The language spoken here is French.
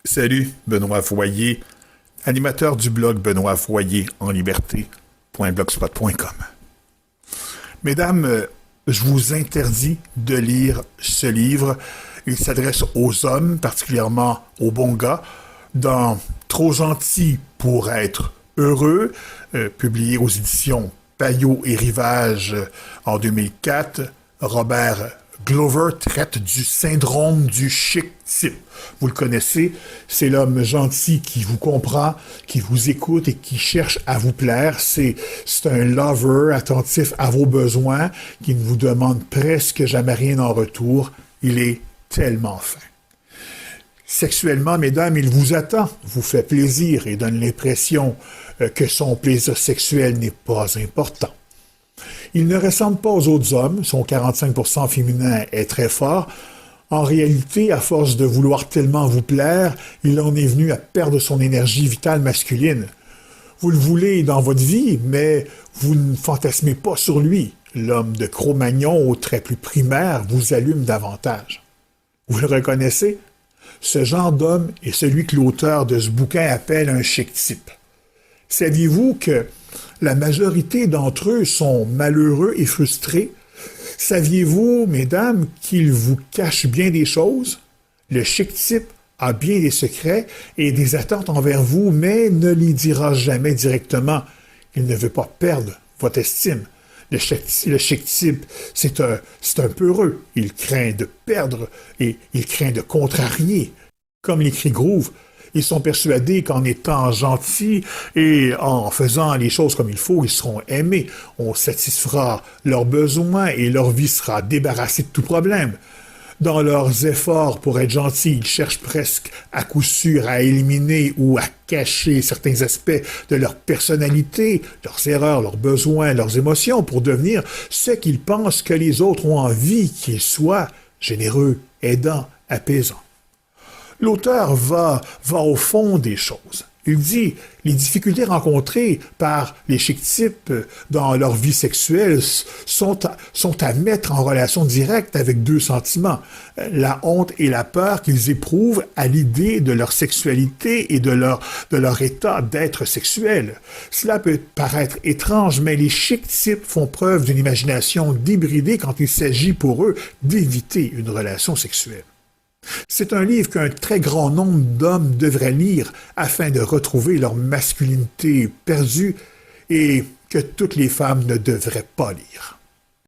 Salut, Benoît Voyer, animateur du blog Benoît Voyer en liberté.blogspot.com. Mesdames, je vous interdis de lire ce livre. Il s'adresse aux hommes, particulièrement aux bons gars, dans Trop gentil pour être heureux, publié aux éditions Payot et Rivage en 2004. Robert Glover traite du syndrome du chic type. Vous le connaissez, c'est l'homme gentil qui vous comprend, qui vous écoute et qui cherche à vous plaire. C'est un lover attentif à vos besoins, qui ne vous demande presque jamais rien en retour. Il est tellement fin. Sexuellement, mesdames, il vous attend, vous fait plaisir et donne l'impression que son plaisir sexuel n'est pas important. Il ne ressemble pas aux autres hommes, son 45% féminin est très fort. En réalité, à force de vouloir tellement vous plaire, il en est venu à perdre son énergie vitale masculine. Vous le voulez dans votre vie, mais vous ne fantasmez pas sur lui. L'homme de Cro-Magnon, au trait plus primaire, vous allume davantage. Vous le reconnaissez? Ce genre d'homme est celui que l'auteur de ce bouquin appelle un chic type. Saviez-vous que la majorité d'entre eux sont malheureux et frustrés? Saviez-vous, mesdames, qu'ils vous cachent bien des choses? Le chic type a bien des secrets et des attentes envers vous, mais ne les dira jamais directement. Il ne veut pas perdre votre estime. Le chic type, c'est un peureux. Il craint de perdre et il craint de contrarier. Comme l'écrit Groove, ils sont persuadés qu'en étant gentils et en faisant les choses comme il faut, ils seront aimés. On satisfera leurs besoins et leur vie sera débarrassée de tout problème. Dans leurs efforts pour être gentils, ils cherchent presque à coup sûr à éliminer ou à cacher certains aspects de leur personnalité, leurs erreurs, leurs besoins, leurs émotions pour devenir ce qu'ils pensent que les autres ont envie qu'ils soient: généreux, aidants, apaisants. L'auteur va au fond des choses. Il dit les difficultés rencontrées par les chic types dans leur vie sexuelle sont à mettre en relation directe avec deux sentiments: la honte et la peur qu'ils éprouvent à l'idée de leur sexualité et de leur état d'être sexuel. Cela peut paraître étrange, mais les chic types font preuve d'une imagination débridée quand il s'agit pour eux d'éviter une relation sexuelle. C'est un livre qu'un très grand nombre d'hommes devraient lire afin de retrouver leur masculinité perdue et que toutes les femmes ne devraient pas lire.